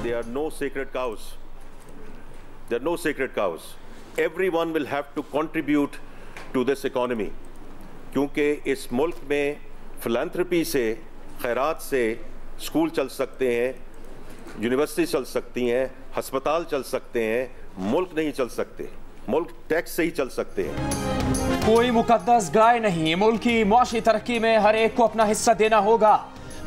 there are no sacred cows. There are no sacred cows. Everyone will have to contribute to this economy. क्योंकि इस मुल्क में philanthropy से, खैरात से स्कूल चल सकते हैं, यूनिवर्सिटी चल सकती हैं, हस्पताल चल सकते हैं, मुल्क नहीं चल सकते। मुल्क टैक्स से ही चल सकते हैं। कोई मुकद्दस गाय नहीं। मुल्क की मुआशी तरक्की में हर एक को अपना हिस्सा देना होगा।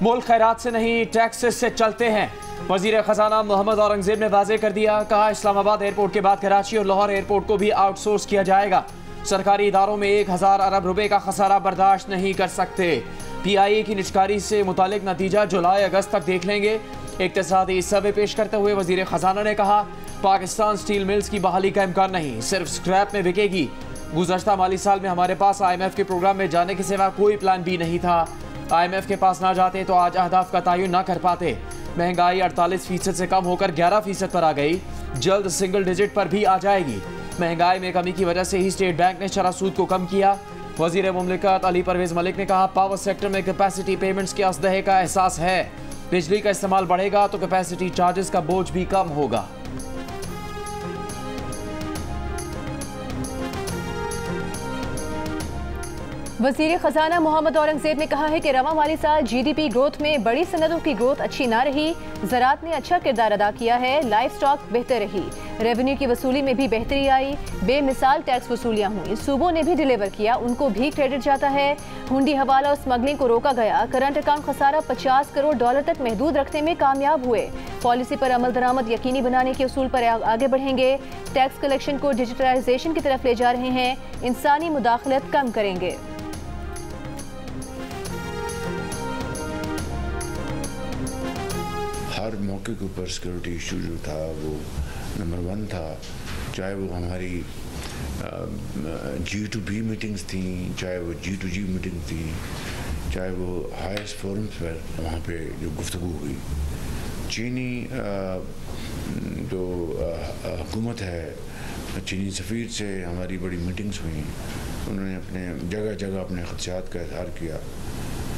मुल्क खैरात से नहीं, टैक्सेस से चलते हैं। वजीर खजाना मोहम्मद औरंगजेब ने वाजे कर दिया। कहा, इस्लामाबाद एयरपोर्ट के बाद कराची और लाहौर एयरपोर्ट को भी आउटसोर्स किया जाएगा। सरकारी इदारों में 1000 अरब रुपए का खसारा बर्दाश्त नहीं कर सकते। PIA की निचकारी से मुतालिक नतीजा जुलाई अगस्त तक देख लेंगे। इक्तिसादी सर्वे पेश करते हुए वजीर खजाना ने कहा, पाकिस्तान स्टील मिल्स की बहाली का इम्कान नहीं, सिर्फ स्क्रैप में बिकेगी। गुज़श्ता माली साल में हमारे पास IMF के प्रोग्राम में जाने के सिवा कोई प्लान बी नहीं था। IMF के पास ना जाते तो आज अहदाफ का तयन ना कर पाते। महंगाई 48% से कम होकर 11% पर आ गई, जल्द सिंगल डिजिट पर भी आ जाएगी। महंगाई में कमी की वजह से ही स्टेट बैंक ने शरह सूद को कम किया। वजीर मुमलिकत अली परवेज मलिक ने कहा, पावर सेक्टर में कैपेसिटी पेमेंट्स के असदहे का एहसास है। बिजली का इस्तेमाल बढ़ेगा तो कैपेसिटी चार्जेस का बोझ भी कम होगा। वज़ीर ख़ज़ाना मोहम्मद औरंगजेब ने कहा है कि रवा माली साल GDP ग्रोथ में बड़ी सनदों की ग्रोथ अच्छी ना रही। ज़राअत ने अच्छा किरदार अदा किया है। लाइफ स्टॉक बेहतर रही। रेवेन्यू की वसूली में भी बेहतरी आई। बेमिसाल टैक्स वसूलियाँ हुई। सूबों ने भी डिलीवर किया, उनको भी क्रेडिट जाता है। हुंडी हवाला और स्मगलिंग को रोका गया। करंट अकाउंट खसारा $50 करोड़ तक महदूद रखने में कामयाब हुए। पॉलिसी पर अमल दरामद यकीनी बनाने के उसूल पर आगे बढ़ेंगे। टैक्स कलेक्शन को डिजिटलाइजेशन की तरफ ले जा रहे हैं। इंसानी मुदाखलत कम करेंगे। हर मौके के ऊपर सिक्योरिटी इशू जो था वो नंबर 1 था। चाहे वो हमारी G2B मीटिंग्स थी, चाहे वो G2G मीटिंग थी, चाहे वो हाईएस्ट फोरम्स पर वहाँ पे जो गुफ्तगू हुई। चीनी जो हुकूमत है, चीनी सफ़ीर से हमारी बड़ी मीटिंग्स हुई। उन्होंने अपने जगह जगह अपने ख़दशात का इज़हार किया।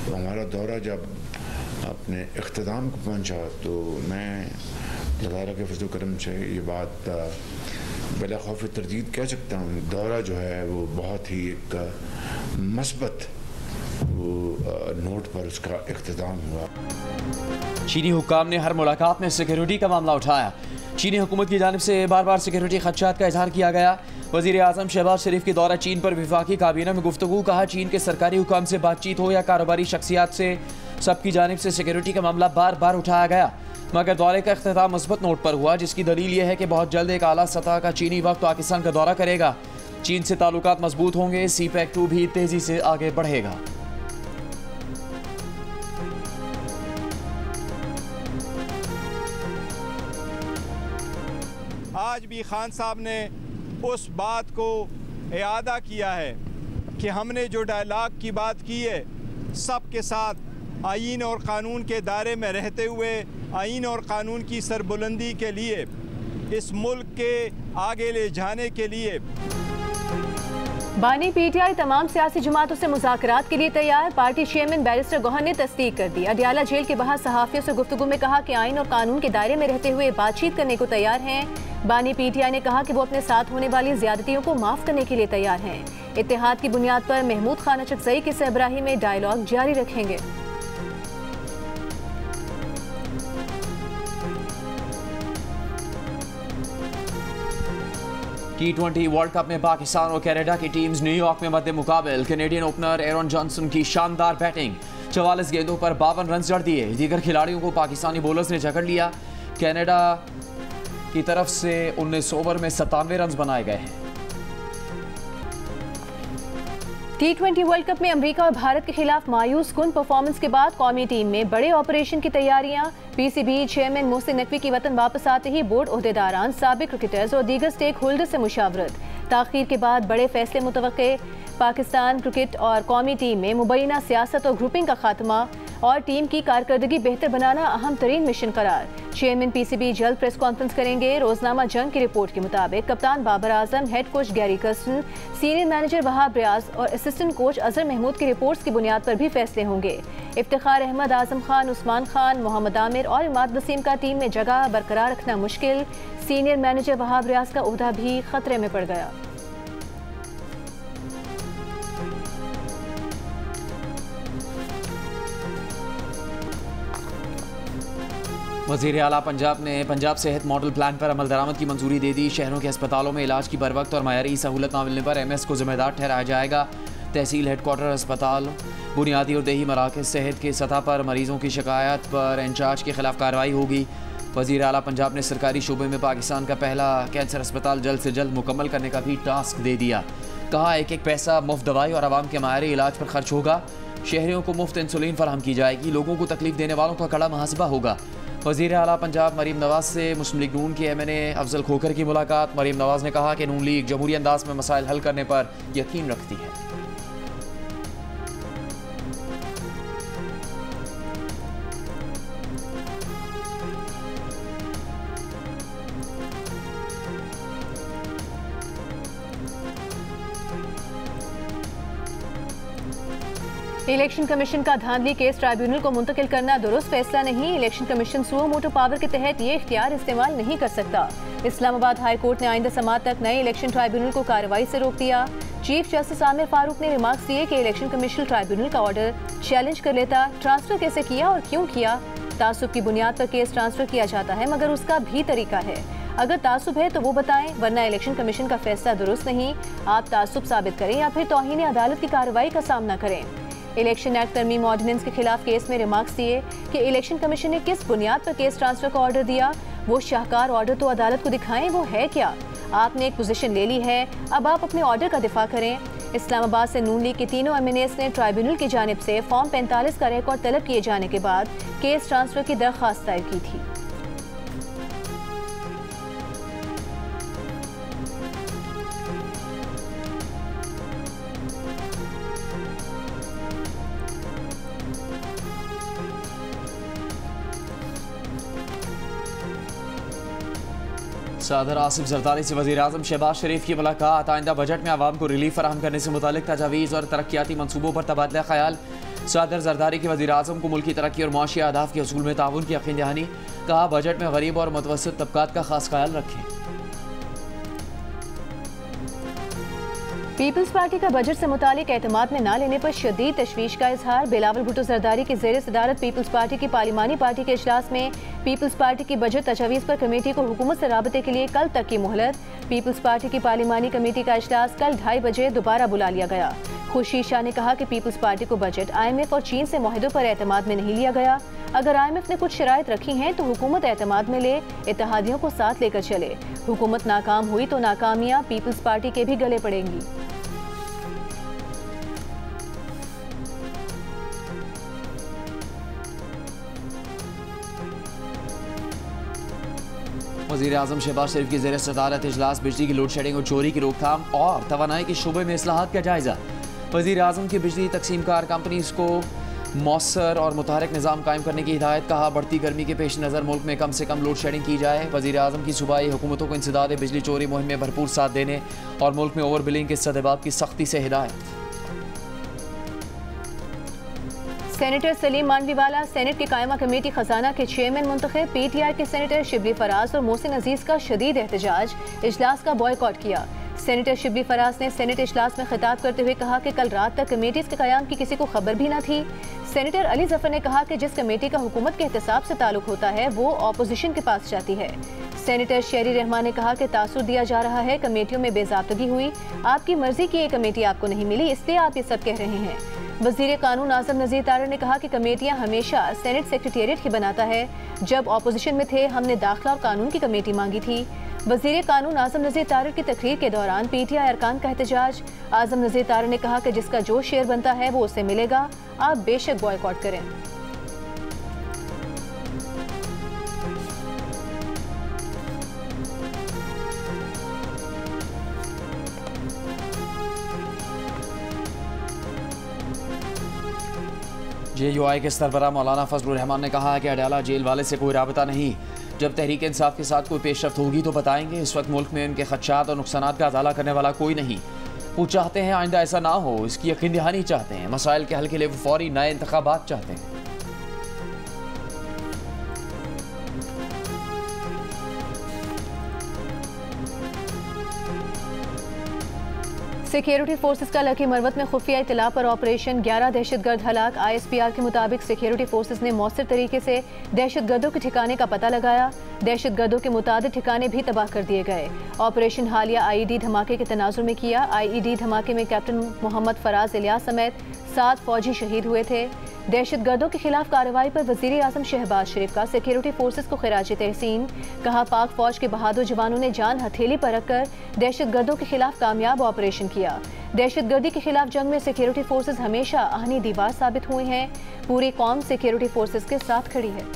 तो हमारा दौरा जब अपने इख्तिताम को पहुंचा तो मैं अल्लाह के फज़ल करम से ये बात बिला खौफ तरदीद कह सकता हूँ, दौरा जो है वो बहुत ही एक मस्बत वो नोट पर उसका इख्तिताम हुआ। चीनी हुक्काम ने हर मुलाकात में सिक्योरिटी का मामला उठाया। चीनी हुकूमत की जानिब से बार बार सिक्योरिटी खदशात का इजहार किया गया। वज़ीर आज़म शहबाज शरीफ के दौरा चीन पर विफाकी काबीना में गुफ्तगू। कहा, चीन के सरकारी हुकाम से बातचीत हो या कारोबारी शख्सियात से, सबकी जानिब से सिक्योरिटी का मामला बार बार उठाया गया। मगर दौरे का इख्तिताम मुस्बत नोट पर हुआ, जिसकी दलील यह है कि बहुत जल्द एक आला सतह का चीनी वक्त पाकिस्तान का दौरा करेगा। चीन से ताल्लुकात मजबूत होंगे। CPEC 2 भी तेजी से आगे बढ़ेगा। आज भी खान साहब ने उस बात को इयादा किया है कि हमने जो डायलॉग की बात की है, सबके साथ आईन और कानून के दायरे में रहते हुए आईन और कानून की सरबुलंदी के लिए, इस मुल्क के आगे ले जाने के लिए। बानी PTI तमाम सियासी जमातों से मुज़ाकरात के लिए तैयार। पार्टी चेयरमैन बैरिस्टर गौहर ने तस्दीक कर दी। अडियाला जेल के बाहर सहाफ़ियों से गुफ्तगू में कहा कि आईन और कानून के दायरे में रहते हुए बातचीत करने को तैयार हैं। बानी PTI ने कहा कि वो अपने साथ होने वाली ज़्यादतियों को माफ़ करने के लिए तैयार हैं। इत्तेहाद की बुनियाद पर महमूद खान अचकज़ई की सरबराही में डायलॉग जारी रखेंगे। T20 वर्ल्ड कप में पाकिस्तान और कनाडा की टीम्स न्यूयॉर्क में मद्दे मुकाबल। कैनेडियन ओपनर एरन जॉनसन की शानदार बैटिंग, 44 गेंदों पर 52 रन जड़ दिए। दीगर खिलाड़ियों को पाकिस्तानी बॉलर्स ने जकड़ लिया। कनाडा की तरफ से 19 ओवर में 97 रन बनाए गए हैं। T20 वर्ल्ड कप में अमेरिका और भारत के खिलाफ मायूस कुन परफॉर्मेंस के बाद कौमी टीम में बड़े ऑपरेशन की तैयारियां। PCB चेयरमैन मोहसिन नकवी की वतन वापस आते ही बोर्ड ओहदेदारान, साबिक क्रिकेटर्स और दीगर स्टेक होल्डर से मुशावरत। ताखीर के बाद बड़े फैसले मुतवक्के। पाकिस्तान क्रिकेट और कौमी टीम में मुबैना सियासत और ग्रुपिंग का खात्मा। और टीम की कारकर्दगी बेहतर बनाना अहम तरीन मिशन करार। चेयरमैन पीसीबी जल्द प्रेस कॉन्फ्रेंस करेंगे। रोजनामा जंग की रिपोर्ट के मुताबिक कप्तान Babar Azam, head coach Gary Kirsten, senior manager Wahab Riaz और असिस्टेंट कोच अजहर महमूद की रिपोर्ट्स की बुनियाद पर भी फैसले होंगे। इफ्तिखार अहमद, आजम खान, उस्मान खान, मोहम्मद आमिर और इमाद वसीम का टीम में जगह बरकरार रखना मुश्किल। सीनियर मैनेजर वहाब रियाज का ओहदा भी खतरे में पड़ गया। वज़ीर आला पंजाब ने पंजाब सेहत मॉडल प्लान पर अमल दरामद की मंजूरी दे दी। शहरों के अस्पतालों में इलाज की बर वक्त और मयारी सहूलत न मिलने पर MS को जिम्मेदार ठहराया जाएगा। तहसील हेडक्वार्टर अस्पताल, बुनियादी और देही मराकज़ सेहत की सतह पर मरीजों की शिकायत पर इंचार्ज के खिलाफ कार्रवाई होगी। वज़ीर आला पंजाब ने सरकारी शोबे में पाकिस्तान का पहला कैंसर अस्पताल जल्द से जल्द मुकम्मल करने का भी टास्क दे दिया। कहा एक एक पैसा मुफ्त दवाई और आवाम के मायरे इलाज पर खर्च होगा। शहरियों को मुफ्त इंसुलिन फराहम की जाएगी। लोगों को तकलीफ देने वालों का कड़ा मुहासबा होगा। वज़ीर आला पंजाब मरीम नवाज से मुस्लिम लीग नून के MNA अफजल खोखर की मुलाकात। मरीम नवाज ने कहा कि नून लीग जमहूरी अंदाज में मसाइल हल करने पर यकीन रखती है। इलेक्शन कमीशन का धांधली केस ट्राइब्यूनल को मुंतकिल करना दुरुस्त फैसला नहीं। Election commission suo motu power के तहत ये इख्तियार इस्तेमाल नहीं कर सकता। इस्लामाबाद हाई कोर्ट ने आइंदा समात तक नए इलेक्शन ट्राइब्यूनल को कार्रवाई से रोक दिया। चीफ जस्टिस आमिर फारूक ने रिमार्क्स दिए कि इलेक्शन कमीशन ट्राइब्यूनल का ऑर्डर चैलेंज कर लेता। ट्रांसफर कैसे किया और क्यों किया? तासुब की बुनियाद पर केस ट्रांसफर किया जाता है, मगर उसका भी तरीका है। अगर तासुब है तो वो बताएं, वरना इलेक्शन कमीशन का फैसला दुरुस्त नहीं। आप तासुब साबित करें या फिर तौहीन अदालत की कार्रवाई का सामना करें। इलेक्शन एक्ट तरमीम ऑर्डिनेंस के खिलाफ केस में रिमार्क्स दिए कि इलेक्शन कमीशन ने किस बुनियाद पर केस ट्रांसफर का ऑर्डर दिया। वो शाहकार ऑर्डर तो अदालत को दिखाएं, वो है क्या? आपने एक पोजीशन ले ली है, अब आप अपने ऑर्डर का दिफा करें। इस्लामाबाद से नून लीग के तीनों MNAs ने ट्राइब्यूनल की जानिब से फॉर्म 45 का रिकॉर्ड तलब किए जाने के बाद केस ट्रांसफर की दरख्वास्त दायर की थी। सदर आसिफ जरदारी से वज़ीर आज़म शहबाज शरीफ की मुलाकात। आइंदा बजट में आवाम को रिलीफ फराहम करने से मुतालिक तजावीज़ और तरक्याती मनसूबों पर तबादला ख्याल। सदर जरदारी के वज़ीर आज़म को मुल्की तरक्की और मुआशी अहदाफ के असूल में ताउन की यकीन दहानी। कहा बजट में गरीब और मुतवस्सित तबकात का खास ख्याल रखें। पीपल्स पार्टी का बजट से मुतालिक एतमाद में न लेने पर शदीद तशवीश का इजहार। बिलावल भुट्टो जरदारी की ज़ेर सदारत पीपल्स पार्टी की पार्लिमानी पार्टी के इजलास में पीपल्स पार्टी की बजट तजवीज़ पर कमेटी को हुकूमत से राबते के लिए कल तक की मोहलत। पीपल्स पार्टी की पार्लिमानी कमेटी का इजलास कल 2:30 बजे दोबारा बुला लिया गया। खुर्शीद शाह ने कहा कि पीपल्स पार्टी को बजट IMF और चीन से मुआहदों पर एतमाद में नहीं लिया गया। अगर IMF ने कुछ शराइत रखी हैं तो हुकूमत एतमाद में ले, इत्तेहादियों को साथ लेकर चले। हुकूमत नाकाम हुई तो नाकामियां पीपल्स पार्टी के भी गले पड़ेंगी। वज़ीर आज़म शहबाज शरीफ की ज़ेर सदारत इजलास बिजली की लोड शेडिंग और चोरी की रोकथाम और तवानाई के शोबे में इस्लाहात का जायजा। वज़ीर आज़म की बिजली तकसीमकार कंपनीज को मौसर और मुतहरक निज़ाम कायम करने की हिदायत। कहा बढ़ती गर्मी के पेश नज़र मुल्क में कम से कम लोड शेडिंग की जाए। वज़ीर आज़म की सूबाई हुकूमतों को इंसदाद बिजली चोरी मुहिम में भरपूर साथ देने और मुल्क में ओवर बिलिंग के सदबाब की सख्ती से हिदायत। सेनेटर सलीम मानवीवाला सेनेट की कायमा कमेटी खजाना के चेयरमैन मुंतखब। PTI के सेनेटर शिबली फराज और मोहसिन अजीज का शदीद एहतजाज, इजलास का बॉयकॉट किया। सेनेटर शिबली फराज ने सेनेट इजलास में खिताब करते हुए कहा कि कल रात तक कमेटीज के क़याम की किसी को खबर भी न थी। सेनेटर अली जफर ने कहा कि जिस कमेटी का हुकूमत के एहतसाब से ताल्लुक होता है वो अपोजिशन के पास जाती है। सेनेटर शेरी रहमान ने कहा कि तासुर दिया जा रहा है, कमेटियों में बेज़ाब्तगी हुई, आपकी मर्जी की एक कमेटी आपको नहीं मिली, इसलिए आप ये सब कह रहे हैं। वज़ीर कानून आज़म नज़ीर तारड़ ने कहा कि कमेटियां हमेशा सेनेट सेक्रेटेरिएट ही बनाता है। जब अपोजिशन में थे हमने दाखिला और कानून की कमेटी मांगी थी। वज़ीर कानून आज़म नज़ीर तारड़ की तकरीर के दौरान PTI अरकान का एहतजाज। आज़म नज़ीर तारड़ ने कहा कि जिसका जो शेयर बनता है वो उसे मिलेगा, आप बेशक बॉयकॉट करें। JUI के सरबराह मौलाना फजलुर रहमान ने कहा है कि अडयाला जेल वाले से कोई राबता नहीं। जब तहरीक इंसाफ के साथ कोई पेशरफ्त होगी तो बताएंगे। इस वक्त मुल्क में उनके खदशात और नुकसानात का अदाला करने वाला कोई नहीं। वो चाहते हैं आइंदा ऐसा ना हो, इसकी यकीन दहानी चाहते हैं। मसाइल के हल के लिए वो फौरी नए इंतखाबात चाहते हैं। सिक्योरिटी फोर्सेस का लकी मरवत में खुफिया इतला पर ऑपरेशन, 11 दहशतगर्द हलाक। ISPR के मुताबिक सिक्योरिटी फोर्सेस ने मौसर तरीके से दहशतगर्दों के ठिकाने का पता लगाया। दहशतगर्दों के मुताबिक ठिकाने भी तबाह कर दिए गए। ऑपरेशन हालिया IED धमाके के तनाजुर में किया। IED धमाके में कैप्टन मोहम्मद फराज इलियास समेत 7 फौजी शहीद हुए थे। दहशतगर्दों के खिलाफ कार्रवाई पर वजीर आजम शहबाज शरीफ का सिक्योरिटी फोर्सेस को खिराज तहसीन। कहा, पाक फौज के बहादुर जवानों ने जान हथेली पर रखकर दहशतगर्दों के खिलाफ कामयाब ऑपरेशन किया। दहशतगर्दी के खिलाफ जंग में सिक्योरिटी फोर्सेस हमेशा आहनी दीवार साबित हुए हैं। पूरी कौम सिक्योरिटी फोर्सेस के साथ खड़ी है।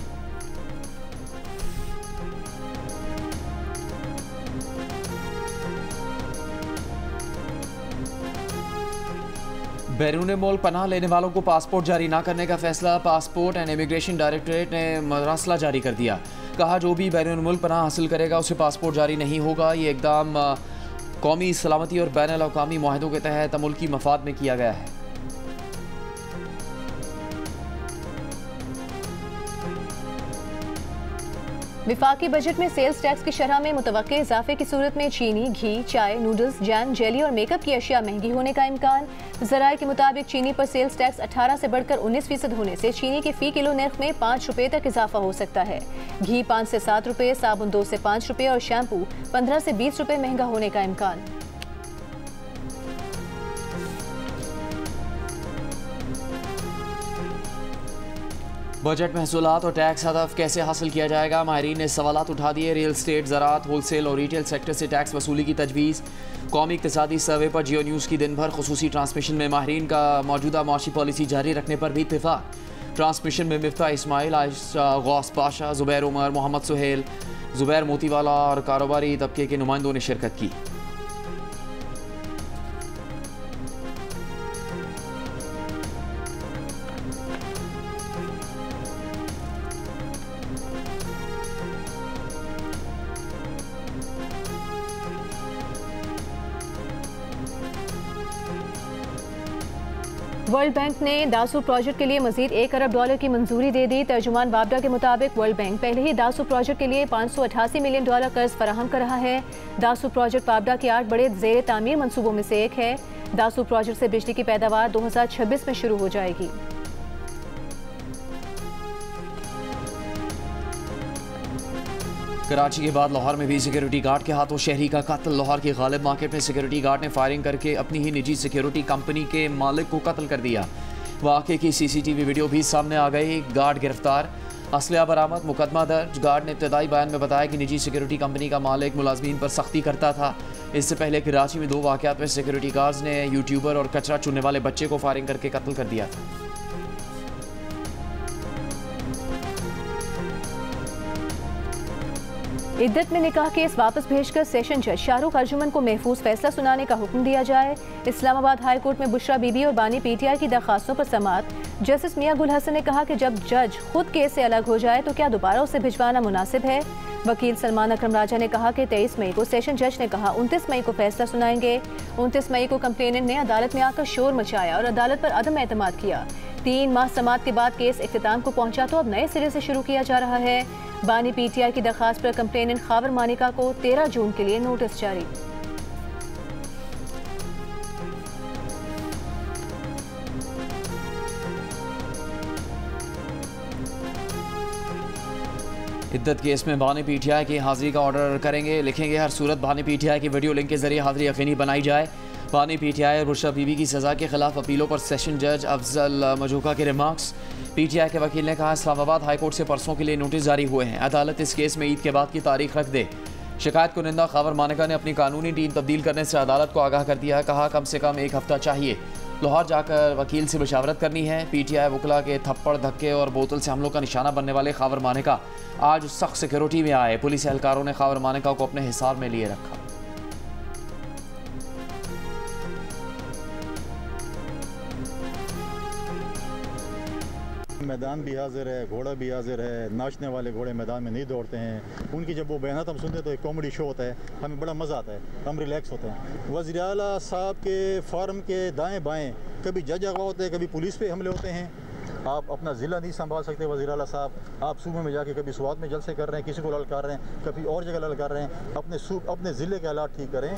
बैरून मुल्क पनाह लेने वालों को पासपोर्ट जारी ना करने का फैसला। पासपोर्ट एंड इमिग्रेशन डायरेक्टरेट ने मरासला जारी कर दिया। कहा, जो भी बैरून मुल्क पनाह हासिल करेगा उसे पासपोर्ट जारी नहीं होगा। ये इकदाम कौमी सलामती और बैन अल-अक़वामी मुआहदों के तहत मुल्की मफाद में किया गया है। विफाकी बजट में सेल्स टैक्स की शरह में मुतवक्के इजाफे की सूरत में चीनी, घी, चाय, नूडल्स, जैम, जेली और मेकअप की अशिया महंगी होने का इम्कान। ज़राए के मुताबिक चीनी पर सेल्स टैक्स 18 से बढ़कर 19% होने से चीनी के फ़ी किलो नर्ख में 5 रुपये तक इजाफा हो सकता है। घी 5 से 7 रुपये, साबुन 2 से 5 रुपये और शैम्पू 15 से 20 रुपये महंगा होने का इम्कान। बजट महसूलात और टैक्स हदफ कैसे हासिल किया जाएगा, माहिरीन ने सवालात उठा दिए। रियल स्टेट, ज़राअत, होलसेल और रिटेल सेक्टर से टैक्स वसूली की तजवीज़। कौमी इक़्तिसादी सर्वे पर जियो न्यूज़ की दिन भर खुसूसी ट्रांसमिशन में माहिरीन का मौजूदा माशी पॉलिसी जारी रखने पर भी इत्तेफाक। ट्रांसमिशन में मिफ्ता इस्माइल, आयशा गौस पाशा, ज़ुबैर उमर, मोहम्मद सुहेल, ज़ुबैर मोतीवाला और कारोबारी तबके के नुमाइंदों ने शिरकत की। वर्ल्ड बैंक ने दासू प्रोजेक्ट के लिए मजीद $1 अरब की मंजूरी दे दी। तर्जुमान वाबडा के मुताबिक वर्ल्ड बैंक पहले ही दासू प्रोजेक्ट के लिए $588 मिलियन कर्ज फराहम कर रहा है। दासू प्रोजेक्ट वाबडा के 8 बड़े ज़ेर तामीर मनसूबों में से एक है। दासू प्रोजेक्ट से बिजली की पैदावार 2026 में शुरू हो जाएगी। कराची के बाद लाहौर में भी सिक्योरिटी गार्ड के हाथों शहरी का कत्ल। लाहौर की गालिब मार्केट में सिक्योरिटी गार्ड ने फायरिंग करके अपनी ही निजी सिक्योरिटी कंपनी के मालिक को कत्ल कर दिया। वाक़े की CCTV वीडियो भी सामने आ गई। गार्ड गिरफ्तार, असलहा बरामद, मुकदमा दर्ज। गार्ड ने इब्तदाई बयान में बताया कि निजी सिक्योरिटी कंपनी का मालिक मुलाजमीन पर सख्ती करता था। इससे पहले कराची में 2 वाक़यात में सिक्योरिटी गार्ड्स ने यूट्यूबर और कचरा चुनने वाले बच्चे को फायरिंग करके कत्ल कर दिया था। इद्दत में निकाह केस वापस भेजकर सेशन जज शाहरुख अर्जुमन को महफूज फैसला सुनाने का हुक्म दिया जाए। इस्लामाबाद हाई कोर्ट में बुशरा बीबी और बानी PTI की दरखास्तों पर समाअत। जस्टिस मियां गुल हसन ने कहा कि जब जज खुद केस से अलग हो जाए तो क्या दोबारा उसे भिजवाना मुनासिब है। वकील सलमान अकरम राजा ने कहा कि 23 मई को सेशन जज ने कहा 29 मई को फैसला सुनाएंगे। 29 मई को कंप्लेनेंट ने अदालत में आकर शोर मचाया और अदालत पर अदम एतमाद किया। 3 माह समाअत के बाद केस इख्तिताम को पहुंचा तो अब नए सिरे से शुरू किया जा रहा है। बानी PTI की दरखास्त पर कंप्लेनेंट खावर मानिका को 13 जून के लिए नोटिस जारी। इद्दत केस में बानी PTI की हाजिरी का ऑर्डर करेंगे। लिखेंगे, हर सूरत बानी PTI की वीडियो लिंक के जरिए हाजिरी यकीनी बनाई जाए। बानी PTI और बुशरा बीबी की सज़ा के खिलाफ अपीलों पर सेशन जज अफजल मजूका के रिमार्क्स। PTI के वकील ने कहा, इस्लामाबाद हाई कोर्ट से परसों के लिए नोटिस जारी हुए हैं। अदालत इस केस में ईद के बाद की तारीख रख दे। शिकायत कुनिंदा खावर मानिका ने अपनी कानूनी टीम तब्दील करने से अदालत को आगाह कर दिया। कहा, कम से कम 1 हफ्ता चाहिए। लाहौर जाकर वकील से मशावरत करनी है। PTI वकला के थप्पड़, धक्के और बोतल से हमलों का निशाना बनने वाले खावर मानिका आज सख्त सिक्योरिटी में आए। पुलिस एहलकारों ने खावर मानिका को अपने हिसार में लिए रखा। मैदान भी हाजिर है, घोड़ा भी हाजिर है, नाचने वाले घोड़े मैदान में नहीं दौड़ते हैं। उनकी जब वो बयान हम सुनते हैं तो एक कॉमेडी शो होता है, हमें बड़ा मज़ा आता है, हम रिलैक्स होते हैं। वज़ीर आला साहब के फार्म के दाएँ बाएँ कभी जज अगवा होते हैं, कभी पुलिस पे हमले होते हैं। आप अपना ज़िला नहीं संभाल सकते वज़ीर आला साहब। आप सूबे में जाके कभी स्वात में जलसे कर रहे हैं, किसी को ललकार रहे हैं, कभी और जगह ललकार रहे हैं। अपने ज़िले के हालात ठीक करें।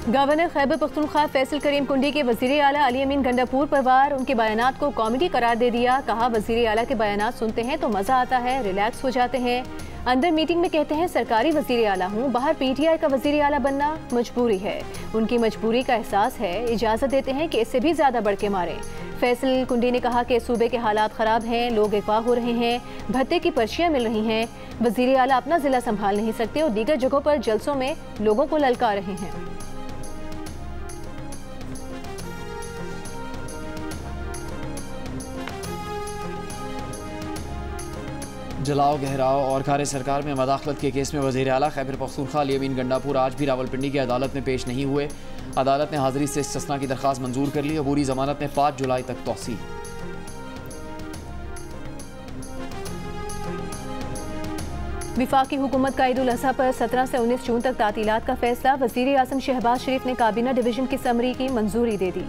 गवर्नर खैबर पख्तूनख्वा फैसल करीम कुंडी के वज़ीर आला अली अमीन गंडापुर पर वार उनके बयानात को कॉमेडी करार दे दिया। कहा वज़ीर आला के बयानात सुनते हैं तो मज़ा आता है, रिलैक्स हो जाते हैं। अंदर मीटिंग में कहते हैं सरकारी वज़ीर आला हूँ, बाहर PTI का वज़ीर आला बनना मजबूरी है। उनकी मजबूरी का एहसास है, इजाज़त देते हैं कि इससे भी ज़्यादा बढ़ के मारें। फैसल कुंडी ने कहा कि सूबे के हालात ख़राब हैं, लोग अगवा हो रहे हैं, भत्ते की पर्चियाँ मिल रही हैं। वज़ीर आला अपना ज़िला संभाल नहीं सकते और दीगर जगहों पर जलसों में लोगों को ललका रहे हैं। जलाओ गहराओ और कार सरकार में मदाखलत के केस में वज़ीर आला खैबर पख्तूनख्वा अली अमीन गंडापुर आज भी रावलपिंडी की अदालत में पेश नहीं हुए। अदालत ने हाजिरी से इस्तिस्ना की दरख्वास्त मंजूर कर ली। अबूरी जमानत में 5 जुलाई तक तौसील। विफाकी हुकूमत का ईद उल अज़हा पर 17 से 19 जून तक तातीलात का फैसला। वज़ीर आज़म शहबाज शरीफ ने काबीना डिवीजन की समरी की मंजूरी दे दी।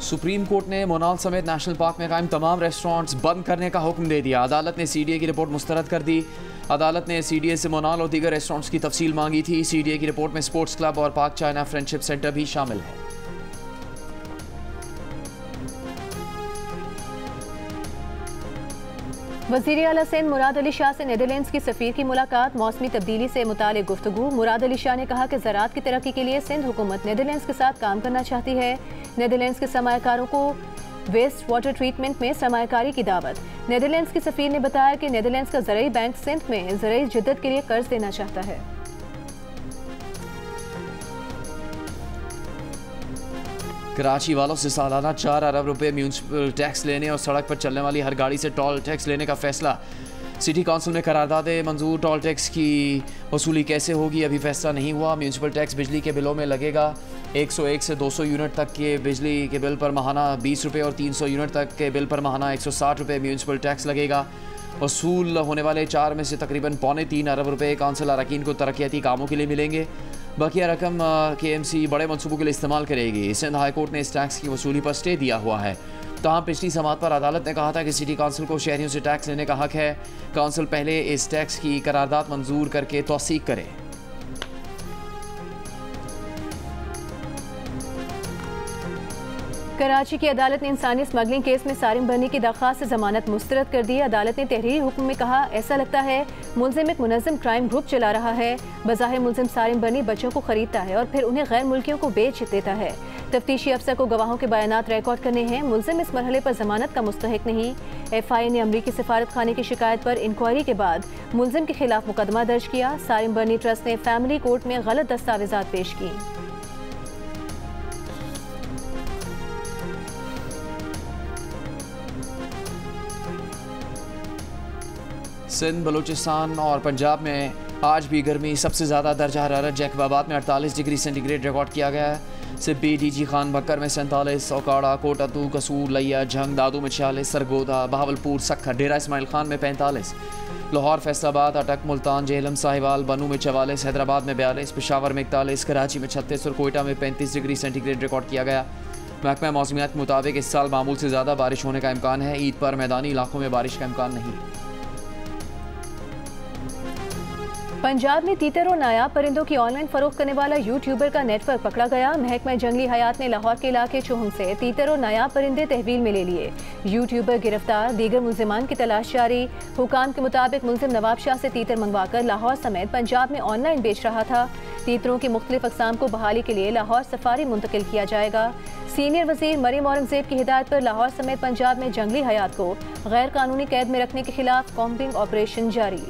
सुप्रीम कोर्ट ने मोनाल समेत नेशनल पार्क में कायम तमाम रेस्टोरेंट्स बंद करने का हुक्म दे दिया। अदालत ने CDA की रिपोर्ट मुस्तरद कर दी। अदालत ने CDA से मोनाल और दीगर रेस्टोरेंट्स की तफसील मांगी थी। CDA की रिपोर्ट में स्पोर्ट्स क्लब और पाक चाइना फ्रेंडशिप सेंटर भी शामिल है। वज़ीर आला सिंध मुराद अली शाह से नीदरलैंड्स की सफ़ीर की मुलाकात। मौसमी तब्दीली से मुतालिक गुफ्तगू। मुराद अली शाह ने कहा कि ज़राअत की तरक्की के लिए सिंध हुकूमत नीदरलैंड्स के साथ काम करना चाहती है। नीदरलैंड्स के सरमायाकारों को वेस्ट वाटर ट्रीटमेंट में सरमायाकारी की दावत। नीदरलैंड्स की सफ़ीर ने बताया कि नीदरलैंड्स का ज़राई बैंक सिंध में ज़राई जिद्दत के लिए कर्ज देना चाहता है। कराची वालों से सालाना 4 अरब रुपए म्यूनसिपल टैक्स लेने और सड़क पर चलने वाली हर गाड़ी से टोल टैक्स लेने का फैसला। सिटी काउंसिल में करारदादे मंजूर। टोल टैक्स की वसूली कैसे होगी अभी फैसला नहीं हुआ। म्यूनसिपल टैक्स बिजली के बिलों में लगेगा। 101 से 200 यूनिट तक के बिजली के बिल पर माहाना 20 रुपये और 300 यूनिट तक के बिल पर माहाना 160 रुपये म्यूनसिपल टैक्स लगेगा। वसूल होने वाले 4 में से तकरीबन 2.25 अरब रुपये काउंसिल अरकान को तरक्याती कामों के लिए मिलेंगे। बकिया रकम KMC बड़े मनसूबों के लिए इस्तेमाल करेगी। सिंध हाई कोर्ट ने इस टैक्स की वसूली पर स्टे दिया हुआ है। तमाम पिछली समात पर अदालत ने कहा था कि सिटी काउंसिल को शहरियों से टैक्स लेने का हक है। काउंसिल पहले इस टैक्स की करारदाद मंजूर करके तौसीक करे। कराची की अदालत ने इंसानी स्मगलिंग केस में सारिम बनी की दरख्वास्त से जमानत मुस्तरद कर दी। अदालत ने तहरीरी हुक्म में कहा, ऐसा लगता है मुलजिम एक मुनज़्ज़म क्राइम ग्रुप चला रहा है। बज़ाहिर मुलजिम सारिम बनी बच्चों को खरीदता है और फिर उन्हें गैर मुल्कियों को बेच देता है। तफ्तीशी अफसर को गवाहों के बयानात रिकॉर्ड करने हैं। मुलजिम इस मरहले पर जमानत का मुस्तहिक नहीं। FIA ने अमरीकी सफारत खाने की शिकायत पर इंक्वायरी के बाद मुलजिम के खिलाफ मुकदमा दर्ज किया। सारिम बनी ट्रस्ट ने फैमिली कोर्ट में गलत दस्तावेजात पेश की। सिंध, बलूचिस्तान और पंजाब में आज भी गर्मी। सबसे ज़्यादा दर्जा हरारत जैकबाबाद में 48 डिग्री सेंटीग्रेड रिकॉर्ड किया गया है। सिब्बी, DG खान बक्कर में 47, ओकाड़ा, कोटातू, कसूर, लिया, झंग, दादू में 46, सरगोदा, बहावलपुर, सक्खर, डेरा इस्माइल खान में 45, लाहौर, फैसलाबाद, अटक, मुल्तान, जेहलम, साहिवाल, बनू में 44, हैदराबाद में 42, पेशावर में 41, कराची में 36 और कोयटा में 35 डिग्री सेंटीग्रेड रिकॉर्ड किया गया। महकमा मौसमियात के मुताबिक इस साल मामूल से ज़्यादा बारिश होने का इम्कान है। ईद पर मैदानी इलाकों में बारिश का इम्कान नहीं। पंजाब में तीतर और नायाब परिंदों की ऑनलाइन फरोख्त करने वाला यूट्यूबर का नेटवर्क पकड़ा गया। महकमा जंगली हयात ने लाहौर के इलाके चुहम से तीतर और नायाब परिंदे तहवील में ले लिए। यूट्यूबर गिरफ्तार, दीगर मुलजिमान की तलाश जारी। हुकाम के मुताबिक मुलजिम नवाब शाह से तीतर मंगवाकर लाहौर समेत पंजाब में ऑनलाइन बेच रहा था। तीतरों की मुख्तलिफ अक़साम को बहाली के लिए लाहौर सफारी मुंतकिल किया जाएगा। सीनियर वज़ीर मरियम औरंगज़ेब की हिदायत पर लाहौर समेत पंजाब में जंगली हयात को गैर कानूनी कैद में रखने के खिलाफ कॉम्बिंग ऑपरेशन जारी।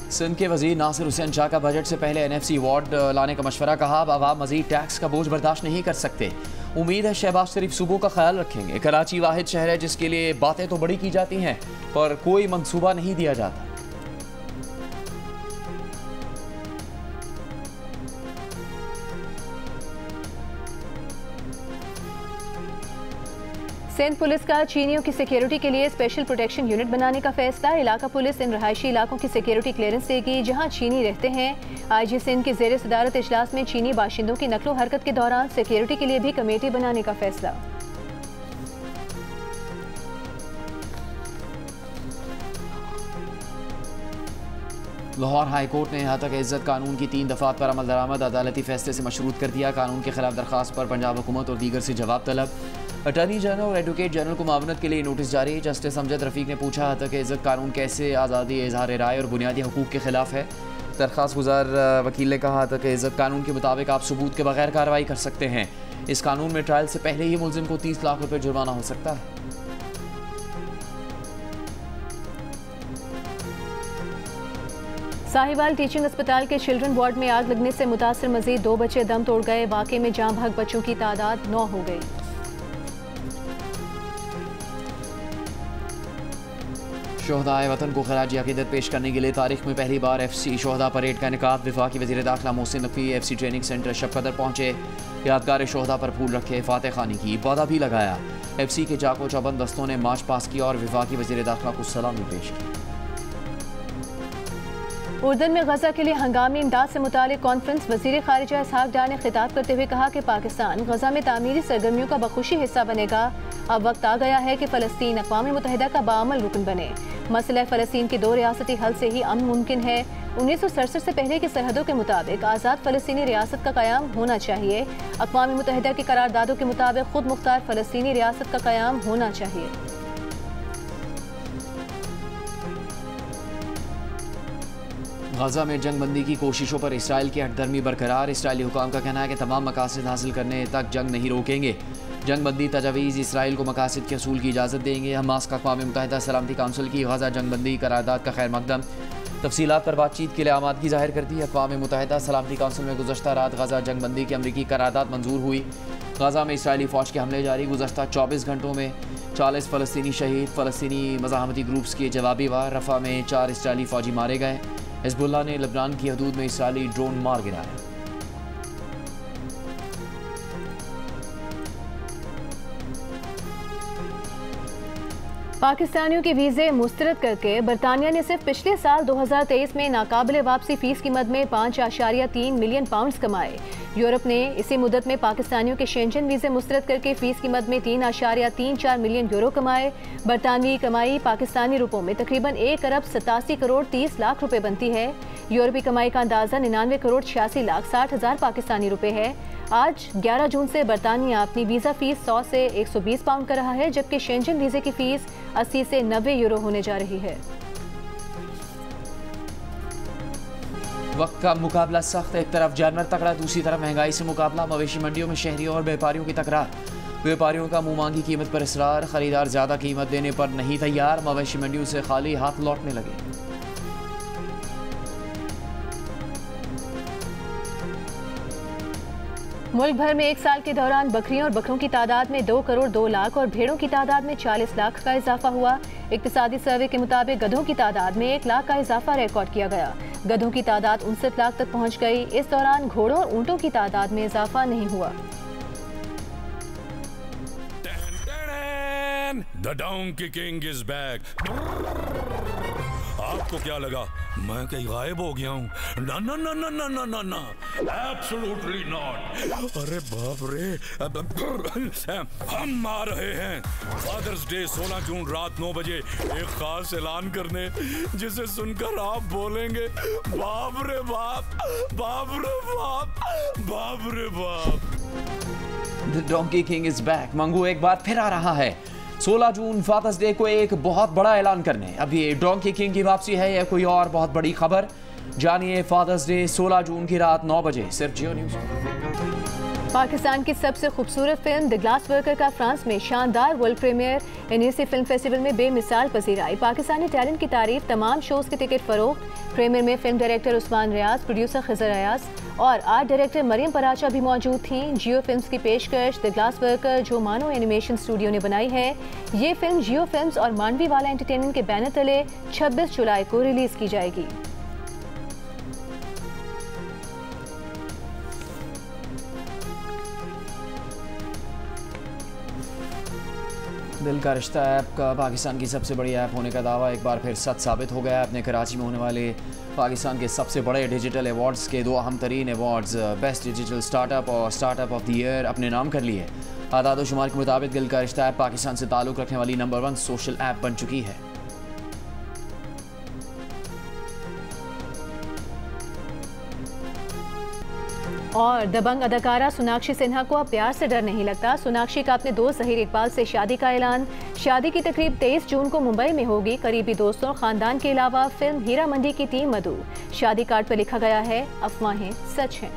सिंध के वजीर नासिर हुसैन शाह का बजट से पहले NFC अवार्ड लाने का मशवरा। कहा, अब आवाम मजीद टैक्स का बोझ बर्दाश्त नहीं कर सकते। उम्मीद है शहबाज शरीफ सूबों का ख्याल रखेंगे। कराची वाहिद शहर है जिसके लिए बातें तो बड़ी की जाती हैं पर कोई मंसूबा नहीं दिया जाता। सिंध पुलिस का चीनियों की सिक्योरिटी के लिए स्पेशल प्रोटेक्शन यूनिट बनाने का फैसला। इलाका पुलिस इन रहायशी इलाकों की सिक्योरिटी क्लियरेंस देगी जहां चीनी रहते हैं। आईजी सिंध के ज़ेर सदारत इजलास में चीनी बाशिंदों की नकलो हरकत के दौरान सिक्योरिटी के लिए भी कमेटी बनाने का फैसला। लाहौर हाई कोर्ट ने हतक इज्जत कानून की 3 दफात पर अमल दरामद अदालती फैसले से मशरूत कर दिया। कानून के खिलाफ दरखास्त पर पंजाब हुकूमत और दीगर से जवाब तलब। अटॉर्नी जनरल और एडवोकेट जनरल को मावनत के लिए नोटिस जारी। जस्टिस अमजद रफ़ीक ने पूछा हतक इज्जत कानून कैसे आज़ादी इजहार राय और बुनियादी हकूक़ के खिलाफ है। दरखास्त गुजार वकील ने कहा हतक इज्जत कानून के मुताबिक आप सबूत के बगैर कार्रवाई कर सकते हैं। इस कानून में ट्रायल से पहले ही मुलजिम को 30 लाख रुपये जुर्माना हो सकता है। साहिवाल टीचिंग अस्पताल के चिल्ड्रन वार्ड में आग लगने से मुतासर मजीद 2 बच्चे दम तोड़ गए। वाक़े में जाँ भाग बच्चों की तादाद 9 हो गई। शोहदाए वतन को खराजी अकीदत पेश करने के लिए तारीख में पहली बार FC शोहदा परेड का इनेकाद। वफाकी वज़ीर दाखिला Mohsin Naqvi FC training centre Shabqadar पहुंचे। यादगार शोहदा पर फूल रखे, फातह खानी की, पौधा भी लगाया। FC के चाको चौबंद दस्तों ने मार्च पास किया और वफाकी वज़ीर दाखिला को सलामी पेश की। उर्दन में गजा के लिए हंगामी इमदाद से मुतालिक कॉन्फ्रेंस। वज़ीर ख़ारिजा इसहाक डार ने खिताब करते हुए कहा कि पाकिस्तान गजा में तामीरी सरगर्मियों का बखुशी हिस्सा बनेगा। अब वक्त आ गया है कि फ़लस्तीन अक़वाम मुत्तहिदा का बाअमल रुकन बने। मसला फ़लस्तीन के 2 रियासती हल से ही अमन मुमकिन है। 1967 से पहले की सरहदों के मुताबिक आज़ाद फ़लस्तीनी रियासत का क़याम होना चाहिए। अक़वाम मुत्तहिदा की करारदादों के मुताबिक खुद मुख्तार फ़लस्तीनी रियासत का क़याम होना चाहिए। गजा में जंगबंदी की कोशिशों पर इसराइल की हटदर्मी बरकरार। इसराइली हुकाम का कहना है कि तमाम मकासद हासिल करने तक जंग नहीं रोकेंगे। जंगबंदी तजावीज़ इसराइल को मकासद के असूल की इजाज़त देंगे। हमास का अक़वाम मुत्तहिदा सलामती काउंसिल की गजा जंगबंदी करारदाद का खैर मकदम। तफसीलात पर बातचीत के लिए आमादगी जाहिर कर दी। अक़वाम मुत्तहिदा सलामती काउंसिल में गुज़श्ता रात गजा जंगबंदी की अमरीकी करारदाद मंजूर हुई। गजा में इसराइली फ़ौज के हमले जारी। गुज़श्ता 24 घंटों में 40 फ़लस्तीनी शहीद। फ़लस्तीनी मज़ाहमती ग्रुप्स के जवाबी वार। रफ़ा में 4 इसराइली फ़ौजी मारे गए। हिज़्बुल्लाह ने लबनान की हदूद में इसराइली ड्रोन मार गिराया। पाकिस्तानियों के वीज़े मुस्तरद करके बरतानिया ने सिर्फ पिछले साल 2023 में नाकाबिले वापसी फ़ीस की मद में 5.3 मिलियन पाउंड्स कमाए। यूरोप ने इसी मुद्दत में पाकिस्तानियों के शेंजन वीज़े मुस्तरद करके फ़ीस की मद में 3.34 मिलियन यूरो कमाए। बरतानवी कमाई पाकिस्तानी रुपयों में तकरीबन 1 अरब 87 करोड़ 30 लाख रुपए बनती है। यूरोपी कमाई का अंदाज़ा 99 करोड़ 86 लाख 60 हज़ार पाकिस्तानी रुपए है। आज 11 जून से बरतानिया अपनी वीज़ा फ़ीस 100 से 120 पाउंड कर रहा है, जबकि शेंजन वीज़े की फ़ीस 80 से 90 यूरो होने जा रही है। वक्त का मुकाबला सख्त। एक तरफ जानवर तगड़ा, दूसरी तरफ महंगाई से मुकाबला। मवेशी मंडियों में शहरियों और व्यापारियों की तकरार। व्यापारियों का मुंह मांगी कीमत पर इसरार। खरीदार ज़्यादा कीमत देने पर नहीं तैयार। मवेशी मंडियों से खाली हाथ लौटने लगे। मुल्क भर में एक साल के दौरान बकरियों और बकरों की तादाद में 2 करोड़ 2 लाख और भेड़ों की तादाद में 40 लाख का इजाफा हुआ। इक्तिसादी सर्वे के मुताबिक गधों की तादाद में 1 लाख का इजाफा रिकॉर्ड किया गया। गधों की तादाद 59 लाख तक पहुंच गई। इस दौरान घोड़ों और ऊंटों की तादाद में इजाफा नहीं हुआ। The Donkey King is back. आपको क्या लगा मैं कहीं गायब हो गया हूँ? ना ना ना ना ना ना ना ना, एब्सोल्युटली नॉट। अरे बाप रे, हम आ रहे हैं फादर्स डे 16 जून रात 9 बजे एक खास ऐलान करने, जिसे सुनकर आप बोलेंगे बाप रे बाप, बाप रे बाप, बाप रे बाप। The Donkey King is back. Mangu एक बार फिर आ रहा है 16 जून फादर्स डे को एक बहुत बड़ा ऐलान करने। अब ये डोंकी किंग की वापसी है या कोई और बहुत बड़ी खबर? जानिए फादर्स डे 16 जून की रात 9 बजे सिर्फ जियो न्यूज़। पाकिस्तान की सबसे खूबसूरत फिल्म द ग्लास वर्कर का फ्रांस में शानदार world premiere Annecy film festival में बेमिसाल पसीर आई। पाकिस्तानी टैलेंट की तारीफ, तमाम शोज के टिकट फरोख्त। प्रीमियर में फिल्म डायरेक्टर उस्मान रियाज, प्रोड्यूसर खिजर अयाज और आर्ट डायरेक्टर मरियम पराचा भी मौजूद थीं। जियो फिल्म्स की पेशकश द ग्लास वर्कर जो मानो एनिमेशन स्टूडियो ने बनाई है। ये फिल्म जियो फिल्म्स और मांडवी वाला एंटरटेनमेंट के बैनर तले 26 जुलाई को रिलीज की जाएगी। दिल का रिश्ता ऐप का पाकिस्तान की सबसे बड़ी ऐप होने का दावा एक बार फिर सच साबित हो गया। ऐप ने कराची में होने वाले पाकिस्तान के सबसे बड़े डिजिटल अवार्ड्स के 2 अहम तरीन अवार्ड्स बेस्ट डिजिटल स्टार्टअप और स्टार्टअप ऑफ द ईयर अपने नाम कर लिए। आदाद शुमार के मुताबिक दिल का रिश्ता ऐप पाकिस्तान से ताल्लुक़ रखने वाली नंबर 1 सोशल ऐप बन चुकी है। और दबंग अदाकारा सोनाक्षी सिन्हा को अब प्यार से डर नहीं लगता। सोनाक्षी का अपने दोस्त ज़हीर इकबाल से शादी का ऐलान। शादी की तकरीब 23 जून को मुंबई में होगी। करीबी दोस्तों और खानदान के अलावा फिल्म हीरा मंडी की टीम मधु। शादी कार्ड पर लिखा गया है, अफवाहें सच हैं।